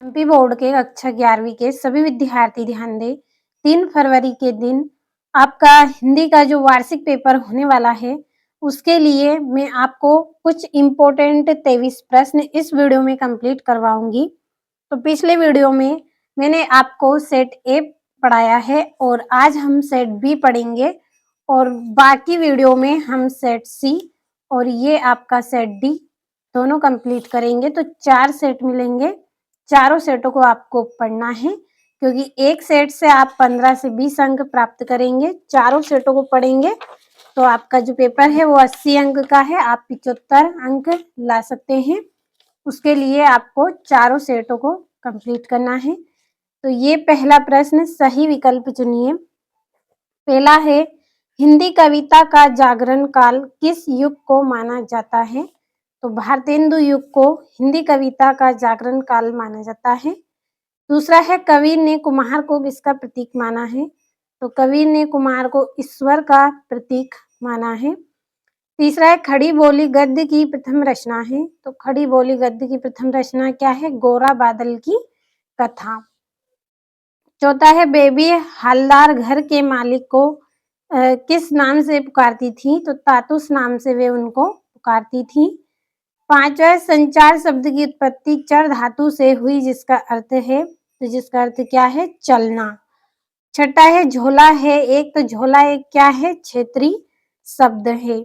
MP board के कक्षा 11वीं के सभी विद्यार्थी ध्यान दें। 3 फरवरी के दिन आपका हिंदी का जो वार्षिक पेपर होने वाला है, उसके लिए मैं आपको कुछ इम्पोर्टेंट 23 प्रश्न इस वीडियो में कंप्लीट करवाऊंगी। तो पिछले वीडियो में मैंने आपको सेट ए पढ़ाया है और आज हम सेट बी पढ़ेंगे और बाकी वीडियो में हम सेट सी और ये आपका सेट डी दोनों कंप्लीट करेंगे। तो 4 सेट मिलेंगे, चारों सेटों को आपको पढ़ना है क्योंकि एक सेट से आप 15 से 20 अंक प्राप्त करेंगे। चारों सेटों को पढ़ेंगे तो आपका जो पेपर है वो 80 अंक का है, आप 75 अंक ला सकते हैं। उसके लिए आपको चारों सेटों को कंप्लीट करना है। तो ये पहला प्रश्न, सही विकल्प चुनिए। पहला है, हिंदी कविता का जागरण काल किस युग को माना जाता है? तो भारतेंदु युग को हिंदी कविता का जागरण काल माना जाता है। दूसरा है, कबीर ने कुम्हार को किसका प्रतीक माना है? तो कबीर ने कुम्हार को ईश्वर का प्रतीक माना है। तीसरा है, खड़ी बोली गद्य की प्रथम रचना है। तो खड़ी बोली गद्य की प्रथम रचना क्या है? गोरा बादल की कथा। चौथा है, बेबी हालदार घर के मालिक को किस नाम से पुकारती थी? तो तातुस नाम से वे उनको पुकारती थी। पांचवा, संचार शब्द की उत्पत्ति चर धातु से हुई जिसका अर्थ है, तो जिसका अर्थ क्या है? चलना। छठा है, झोला है एक, तो झोला एक क्या है? क्षेत्रीय शब्द है।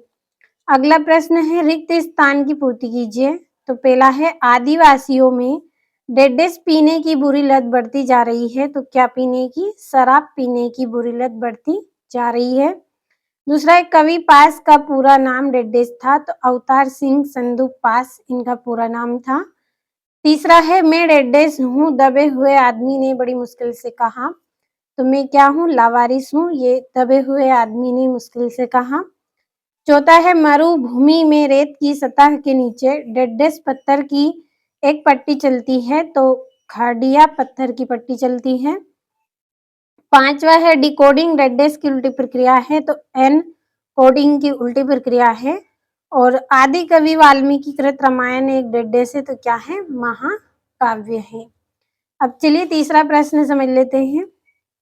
अगला प्रश्न है, रिक्त स्थान की पूर्ति कीजिए। तो पहला है, आदिवासियों में डेडेस पीने की बुरी लत बढ़ती जा रही है। तो क्या पीने की? शराब पीने की बुरी लत बढ़ती जा रही है। दूसरा है, कवि पास का पूरा नाम डेडेस था। तो अवतार सिंह संधू पास इनका पूरा नाम था। तीसरा है, मैं डेडेस हूँ, दबे हुए आदमी ने बड़ी मुश्किल से कहा। तो मैं क्या हूँ? लावारिस हूँ, ये दबे हुए आदमी ने मुश्किल से कहा। चौथा है, मरुभूमि में रेत की सतह के नीचे डेडेस पत्थर की एक पट्टी चलती है। तो खाड़िया पत्थर की पट्टी चलती है। पांचवा है, डिकोडिंग डेडेस की उल्टी प्रक्रिया है। तो एन कोडिंग की उल्टी प्रक्रिया है। और आदि कवि वाल्मीकि कृत रामायण एक डेडेस है। तो क्या है? महाकाव्य है। अब चलिए तीसरा प्रश्न समझ लेते हैं।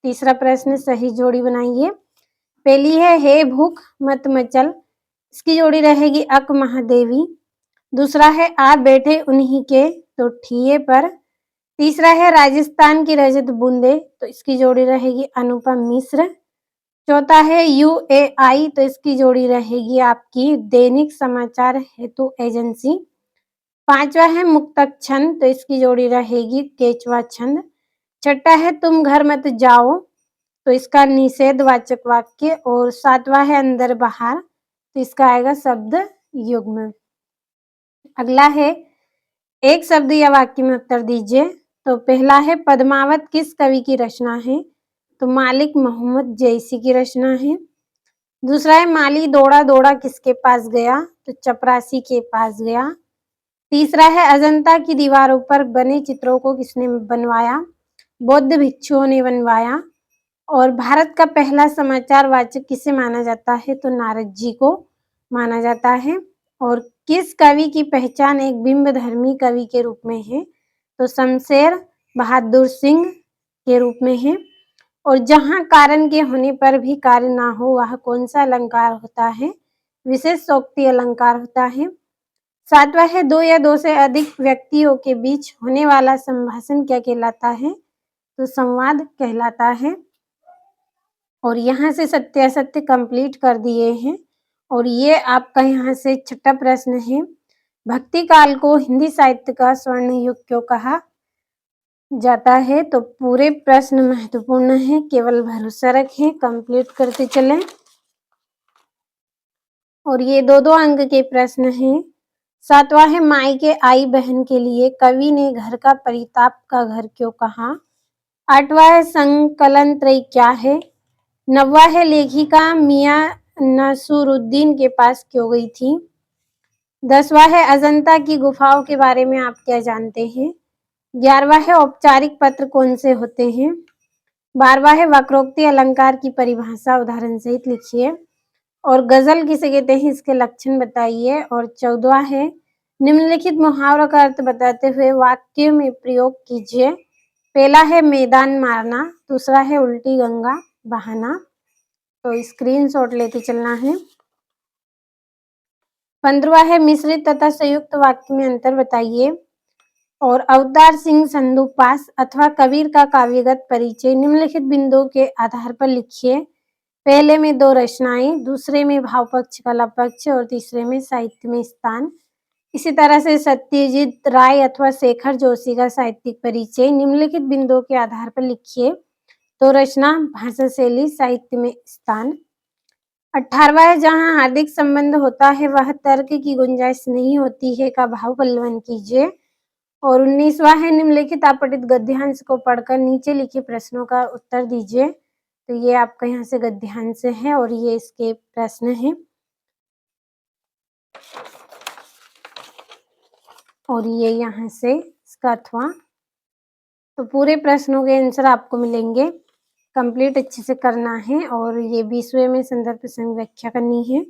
तीसरा प्रश्न, सही जोड़ी बनाइए। पहली है, हे भूख मत मचल, इसकी जोड़ी रहेगी अक महादेवी। दूसरा है, आप बैठे उन्हीं के, तो ठिये पर। तीसरा है, राजस्थान की रजत बूंदे, तो इसकी जोड़ी रहेगी अनुपम मिश्र। चौथा है, यूएआई, तो इसकी जोड़ी रहेगी आपकी दैनिक समाचार हेतु एजेंसी। पांचवा है, मुक्तक छंद, तो इसकी जोड़ी रहेगी केचवा छंद। छठा है, तुम घर मत जाओ, तो इसका निषेधवाचक वाक्य। और सातवां है, अंदर बाहर, तो इसका आएगा शब्द युग्म। अगला है, एक शब्द या वाक्य में उत्तर दीजिए। तो पहला है, पद्मावत किस कवि की रचना है? तो मालिक मोहम्मद जैसी की रचना है। दूसरा है, माली दौड़ा दौड़ा किसके पास गया? तो चपरासी के पास गया। तीसरा है, अजंता की दीवारों पर बने चित्रों को किसने बनवाया? बौद्ध भिक्षुओं ने बनवाया। और भारत का पहला समाचार वाचक किसे माना जाता है? तो नारद जी को माना जाता है। और किस कवि की पहचान एक बिंबधर्मी कवि के रूप में है? तो शमशेर बहादुर सिंह के रूप में है। और जहां कारण के होने पर भी कार्य ना हो वह कौन सा अलंकार होता है? विशेषोक्ति अलंकार होता है। सातवां है, दो या दो से अधिक व्यक्तियों के बीच होने वाला संभाषण क्या कहलाता है? तो संवाद कहलाता है। और यहाँ से सत्यासत्य कंप्लीट कर दिए हैं। और ये आपका यहाँ से छठा प्रश्न है, भक्ति काल को हिंदी साहित्य का स्वर्ण युग क्यों कहा जाता है? तो पूरे प्रश्न महत्वपूर्ण है, केवल भरोसा रखें, कंप्लीट करते चलें। और ये दो दो अंक के प्रश्न हैं। सातवां है, माई के आई बहन के लिए कवि ने घर का परिताप का घर क्यों कहा? आठवां है, संकलन त्रय क्या है? नौवां है, लेखिका मियां नसरुद्दीन के पास क्यों गई थी? 10वां है, अजंता की गुफाओं के बारे में आप क्या जानते हैं? 11वां है, औपचारिक पत्र कौन से होते हैं? 12वां है, वक्रोक्ति अलंकार की परिभाषा उदाहरण सहित लिखिए। और गजल किसे कहते हैं, इसके लक्षण बताइए। और 14वां है, निम्नलिखित मुहावरों का अर्थ बताते हुए वाक्य में प्रयोग कीजिए। पहला है मैदान मारना, दूसरा है उल्टी गंगा बहाना। तो स्क्रीनशॉट लेके चलना है। 15वां है मिश्रित तथा संयुक्त वाक्य में अंतर बताइए। और अवतार सिंह संधू पास अथवा कबीर का काव्यगत परिचय निम्नलिखित बिंदुओं के आधार पर लिखिए। पहले में 2 रचनाएं, दूसरे में भाव पक्ष कला पक्ष और तीसरे में साहित्य में स्थान। इसी तरह से सत्यजीत राय अथवा शेखर जोशी का साहित्यिक परिचय निम्नलिखित बिंदुओं के आधार पर लिखिए। तो रचना, भाषा शैली, साहित्य में स्थान। 18वां है जहां हार्दिक संबंध होता है वह तर्क की गुंजाइश नहीं होती है का भाव पल्लवन कीजिए। और 19वां है निम्नलिखित आपतित गद्यांश को पढ़कर नीचे लिखे प्रश्नों का उत्तर दीजिए। तो ये आपका यहाँ से गद्यांश है और ये इसके प्रश्न हैं। और ये यहाँ से इसका अथवा। तो पूरे प्रश्नों के आंसर आपको मिलेंगे। कंप्लीट अच्छे से करना है और ये 20वें में संदर्भ प्रसंग व्याख्या करनी है।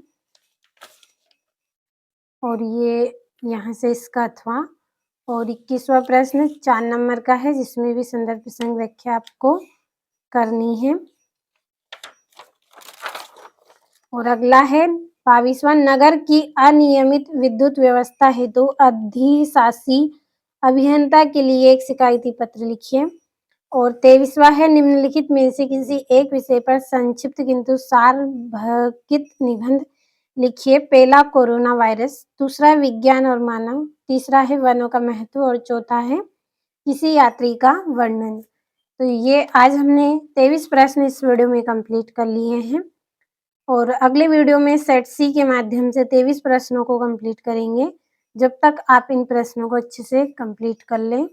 और ये यहाँ से इसका अथवा। और 21वां प्रश्न 4 नंबर का है जिसमें भी संदर्भ प्रसंग व्याख्या आपको करनी है। और अगला है 22वां नगर की अनियमित विद्युत व्यवस्था हेतु अधिशासी अभियंता के लिए एक शिकायती पत्र लिखिए। और 23वां है निम्नलिखित में से किसी एक विषय पर संक्षिप्त किंतु सारभकित निबंध लिखिए। पहला कोरोना वायरस, दूसरा विज्ञान और मानव, तीसरा है वनों का महत्व और चौथा है किसी यात्री का वर्णन। तो ये आज हमने 23 प्रश्न इस वीडियो में कंप्लीट कर लिए हैं और अगले वीडियो में सेट सी के माध्यम से 23 प्रश्नों को कंप्लीट करेंगे। जब तक आप इन प्रश्नों को अच्छे से कंप्लीट कर लें।